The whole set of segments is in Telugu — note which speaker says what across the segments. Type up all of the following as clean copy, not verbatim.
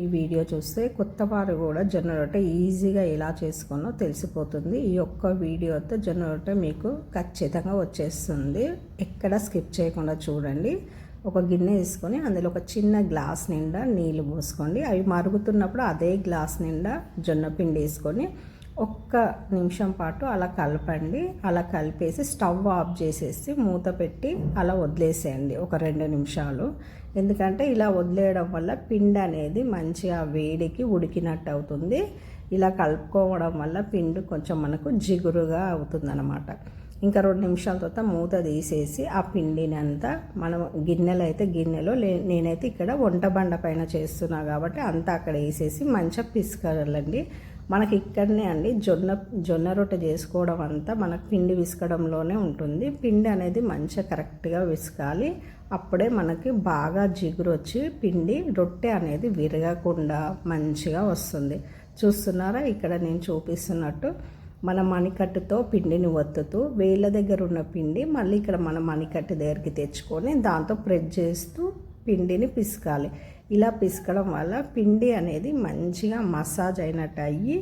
Speaker 1: ఈ వీడియో చూస్తే కొత్త వారు కూడా జొన్న రొట్టె ఈజీగా ఎలా చేసుకోనో తెలిసిపోతుంది. ఈ ఒక్క వీడియోతో జొన్న రొట్టె మీకు ఖచ్చితంగా వచ్చేస్తుంది. ఎక్కడ స్కిప్ చేయకుండా చూడండి. ఒక గిన్నె తీసుకొని అందులో ఒక చిన్న గ్లాస్ నిండా నీళ్ళు పోసుకోండి. అవి మరుగుతున్నప్పుడు అదే గ్లాస్ నిండా జొన్న పిండి వేసుకొని ఒక్క నిమిషం పాటు అలా కలపండి. అలా కలిపేసి స్టవ్ ఆఫ్ చేసేసి మూత పెట్టి అలా వదిలేసేయండి ఒక 2 నిమిషాలు. ఎందుకంటే ఇలా వదిలేయడం వల్ల పిండి అనేది మంచిగా వేడికి ఉడికినట్టు అవుతుంది. ఇలా కలుపుకోవడం వల్ల పిండి కొంచెం మనకు జిగురుగా అవుతుంది అన్నమాట. ఇంకా 2 నిమిషాల తర్వాత మూత తీసేసి ఆ పిండిని అంతా మనం గిన్నెలో నేనైతే ఇక్కడ వంట బండ పైన చేస్తున్నా కాబట్టి అంతా అక్కడ వేసేసి మంచిగా పిసుకలండి. మనకి ఇక్కడనే అండి జొన్న రొట్టె చేసుకోవడం అంతా మనకు పిండి విసకడంలోనే ఉంటుంది. పిండి అనేది మంచిగా కరెక్ట్గా విసకాలి. అప్పుడే మనకి బాగా జిగురు వచ్చి పిండి రొట్టె అనేది విరగకుండా మంచిగా వస్తుంది. చూస్తున్నారా, ఇక్కడ నేను చూపిస్తున్నట్టు మన మణికట్టుతో పిండిని ఒత్తుతూ వేళ్ళ దగ్గర ఉన్న పిండి మళ్ళీ ఇక్కడ మన మణికట్టు దగ్గరికి తెచ్చుకొని దాంతో ప్రెస్ చేస్తూ పిండిని పిసకాలి. ఇలా పిసకడం వల్ల పిండి అనేది మంచిగా మసాజ్ అయినట్టు అయ్యి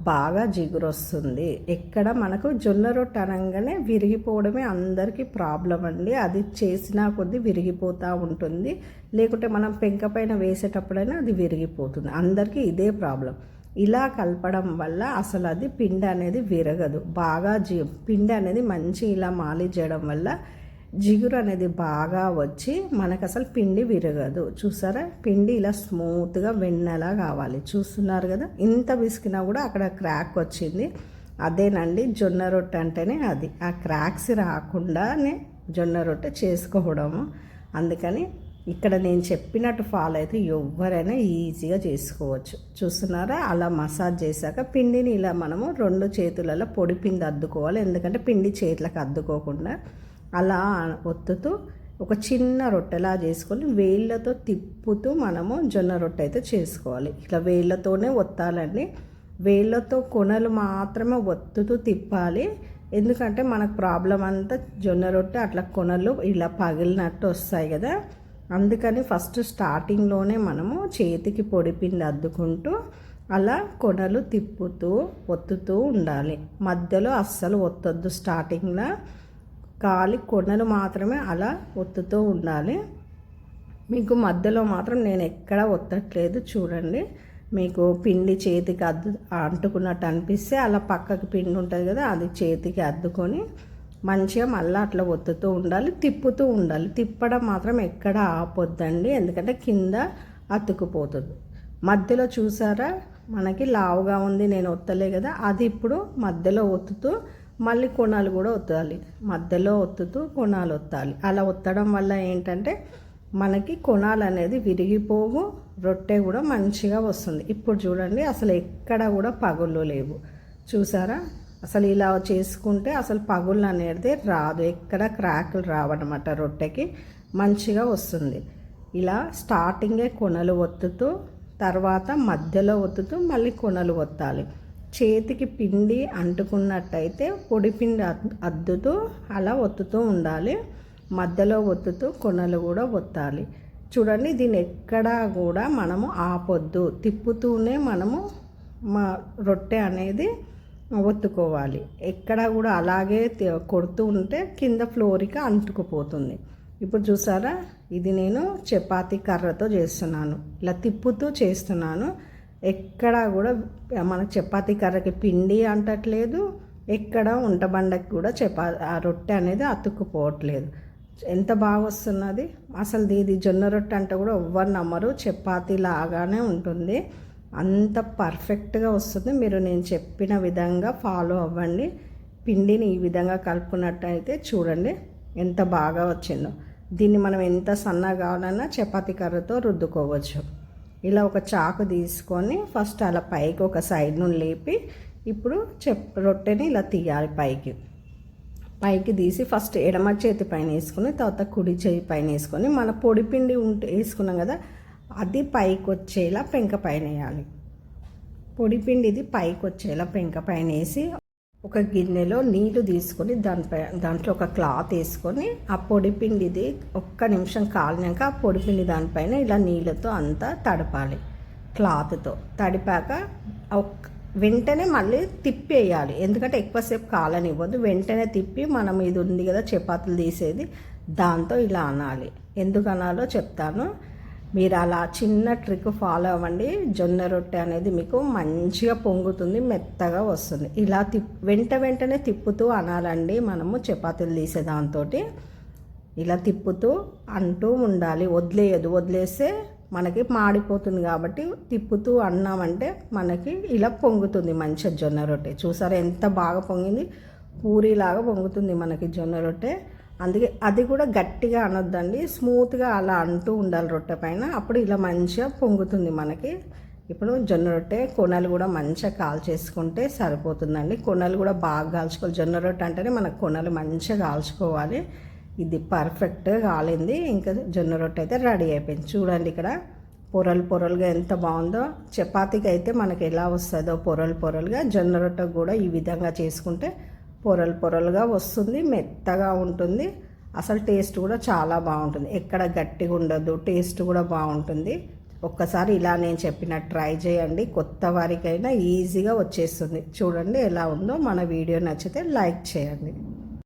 Speaker 1: బాగా జిగురు వస్తుంది. ఎక్కడ మనకు జొన్న రొట్టె అనగానే విరిగిపోవడమే అందరికీ ప్రాబ్లం అండి. అది చేసినా కొద్దీ విరిగిపోతూ ఉంటుంది. లేకుంటే మనం పెంక పైన వేసేటప్పుడైనా అది విరిగిపోతుంది. అందరికీ ఇదే ప్రాబ్లం. ఇలా కలపడం వల్ల అసలు అది పిండి అనేది విరగదు. బాగా పిండి అనేది మంచి ఇలా మాలి చేయడం వల్ల జిగురు అనేది బాగా వచ్చి మనకు అసలు పిండి విరగదు. చూసారా, పిండి ఇలా స్మూత్గా వెన్నెలా కావాలి. చూస్తున్నారు కదా, ఇంత విసికినా కూడా అక్కడ క్రాక్ వచ్చింది. అదేనండి జొన్న రొట్టె అంటేనే అది. ఆ క్రాక్స్ రాకుండానే జొన్న రొట్టె చేసుకోవడము. అందుకని ఇక్కడ నేను చెప్పినట్టు ఫాలో అయితే ఎవరైనా ఈజీగా చేసుకోవచ్చు. చూస్తున్నారా, అలా మసాజ్ చేశాక పిండిని ఇలా మనము 2 చేతులలో పొడి పిండి అద్దుకోవాలి. ఎందుకంటే పిండి చేతులకు అద్దుకోకుండా అలా ఒత్తుతూ ఒక చిన్న రొట్టెలా చేసుకొని వేళ్ళతో తిప్పుతూ మనము జొన్న రొట్టె అయితే చేసుకోవాలి. ఇట్లా వేళ్ళతోనే ఒత్తాలండి. వేళ్ళతో కొనలు మాత్రమే ఒత్తుతూ తిప్పాలి. ఎందుకంటే మనకు ప్రాబ్లం అంతా జొన్న రొట్టె అట్లా కొనలు ఇలా పగిలినట్టు వస్తాయి కదా. అందుకని ఫస్ట్ స్టార్టింగ్లోనే మనము చేతికి పొడిపిండి అద్దుకుంటూ అలా కొనలు తిప్పుతూ ఒత్తుతూ ఉండాలి. మధ్యలో అస్సలు ఒత్తొద్దు. స్టార్టింగ్లో కాలి కొనలు మాత్రమే అలా ఒత్తుతూ ఉండాలి. మీకు మధ్యలో మాత్రం నేను ఎక్కడ ఒత్తట్లేదు. చూడండి, మీకు పిండి చేతికి అంటుకున్నట్టు అనిపిస్తే అలా పక్కకి పిండి ఉంటుంది కదా, అది చేతికి అద్దుకొని మంచిగా మళ్ళీ అట్లా ఒత్తుతూ ఉండాలి, తిప్పుతూ ఉండాలి. తిప్పడం మాత్రం ఎక్కడ ఆపొద్దండి, ఎందుకంటే కింద అతుకుపోతుంది. మధ్యలో చూసారా, మనకి లావుగా ఉంది, నేను ఒత్తలే కదా, అది ఇప్పుడు మధ్యలో ఒత్తుతూ మళ్ళీ కొనాలు కూడా ఒత్తాలి. మధ్యలో ఒత్తుతూ కొనాలు ఒత్తాలి. అలా ఒత్తడం వల్ల ఏంటంటే మనకి కొనాలు అనేది విరిగిపోవు, రొట్టె కూడా మంచిగా వస్తుంది. ఇప్పుడు చూడండి, అసలు ఎక్కడ కూడా పగుళ్ళు లేవు. చూసారా, అసలు ఇలా చేసుకుంటే అసలు పగుళ్ళు అనేది రాదు. ఎక్కడ క్రాకులు రావన్నమాట. రొట్టెకి మంచిగా వస్తుంది. ఇలా స్టార్టింగే కొనలు ఒత్తుతూ తర్వాత మధ్యలో ఒత్తుతూ మళ్ళీ కొనలు ఒత్తాలి. చేతికి పిండి అంటుకున్నట్టయితే పొడి పిండి అద్దుతూ అలా ఒత్తుతూ ఉండాలి. మధ్యలో ఒత్తుతూ కొనలు కూడా ఒత్తాలి. చూడండి, దీన్ని ఎక్కడా కూడా మనము ఆపొద్దు. తిప్పుతూనే మనము రొట్టె అనేది ఒత్తుకోవాలి. ఎక్కడా కూడా అలాగే కొడుతూ ఉంటే కింద ఫ్లోర్కి అంటుకుపోతుంది. ఇప్పుడు చూసారా, ఇది నేను చపాతీ కర్రతో చేస్తున్నాను. ఇలా తిప్పుతూ చేస్తున్నాను. ఎక్కడా కూడా మన చపాతీ కర్రకి పిండి అంటట్లేదు, ఎక్కడ ఉంటబండకి కూడా ఆ రొట్టె అనేది అతుక్కుపోవట్లేదు. ఎంత బాగా వస్తున్నది. అసలు ఇది జొన్న రొట్టె అంటే కూడా ఎవ్వరు నమ్మరు, చపాతీ లాగానే ఉంటుంది. అంత పర్ఫెక్ట్గా వస్తుంది. మీరు నేను చెప్పిన విధంగా ఫాలో అవ్వండి. పిండిని ఈ విధంగా కలుపుకున్నట్టయితే చూడండి ఎంత బాగా వచ్చిందో. దీన్ని మనం ఎంత సన్నగా కావాలన్నా చపాతీ కర్రతో రుద్దుకోవచ్చు. ఇలా ఒక చాకు తీసుకొని ఫస్ట్ అలా పైకి ఒక సైడ్ నుండి లేపి ఇప్పుడు రొట్టెని ఇలా తీయాలి. పైకి తీసి ఫస్ట్ ఎడమ చేతి పైన వేసుకొని తర్వాత కుడి చేతి పైన వేసుకొని మన పొడిపిండి వేసుకున్నాం కదా, అది పైకి వచ్చేలా పెంక పైన వేయాలి. పొడిపిండి ఇది పైకి వచ్చేలా పెంక పైన వేసి ఒక గిన్నెలో నీళ్లు తీసుకొని దాంట్లో ఒక క్లాత్ వేసుకొని ఆ పొడిపిండిది 1 నిమిషం కాలినాక ఆ పొడిపిండి దానిపైన ఇలా నీళ్ళతో అంతా తడపాలి. క్లాత్తో తడిపాక వెంటనే మళ్ళీ తిప్పేయాలి, ఎందుకంటే ఎక్కువసేపు కాలనివ్వద్దు. వెంటనే తిప్పి మనం ఇది ఉంది కదా చపాతీలు తీసేది, దాంతో ఇలా అనాలి. ఎందుకు అనాలో చెప్తాను, మీరు అలా చిన్న ట్రిక్ ఫాలో అవ్వండి. జొన్న రొట్టె అనేది మీకు మంచిగా పొంగుతుంది, మెత్తగా వస్తుంది. ఇలా వెంటనే తిప్పుతూ అనాలండి. మనము చపాతీలు తీసే దాంతో ఇలా తిప్పుతూ అంటూ ఉండాలి, వదిలేస్తే మనకి మాడిపోతుంది. కాబట్టి తిప్పుతూ అన్నామంటే మనకి ఇలా పొంగుతుంది మంచిగా జొన్న రొట్టె. చూసారా ఎంత బాగా పొంగింది, పూరీలాగా పొంగుతుంది మనకి జొన్న రొట్టె. అందుకే అది కూడా గట్టిగా అనొద్దండి, స్మూత్గా అలా అంటూ ఉండాలి రొట్టె పైన, అప్పుడు ఇలా మంచిగా పొంగుతుంది మనకి. ఇప్పుడు జొన్న రొట్టె కొనలు కూడా మంచిగా కాల్చేసుకుంటే సరిపోతుందండి. కొనలు కూడా బాగా కాల్చుకోవాలి. జొన్న రొట్టె అంటేనే మనకు కొనలు మంచిగా కాల్చుకోవాలి. ఇది పర్ఫెక్ట్గా కాలింది. ఇంకా జొన్న రొట్టె అయితే రెడీ అయిపోయింది. చూడండి ఇక్కడ పొరలుగా ఎంత బాగుందో. చపాతీకి అయితే మనకి ఎలా వస్తుందో పొరలుగా, జొన్న రొట్టె కూడా ఈ విధంగా చేసుకుంటే పొరలుగా వస్తుంది, మెత్తగా ఉంటుంది. అసలు టేస్ట్ కూడా చాలా బాగుంటుంది, ఎక్కడ గట్టిగా ఉండదు, టేస్ట్ కూడా బాగుంటుంది. ఒక్కసారి ఇలా నేను చెప్పినట్టు ట్రై చేయండి, కొత్త వారికైనా ఈజీగా వచ్చేస్తుంది. చూడండి ఎలా ఉందో. మన వీడియో నచ్చితే లైక్ చేయండి.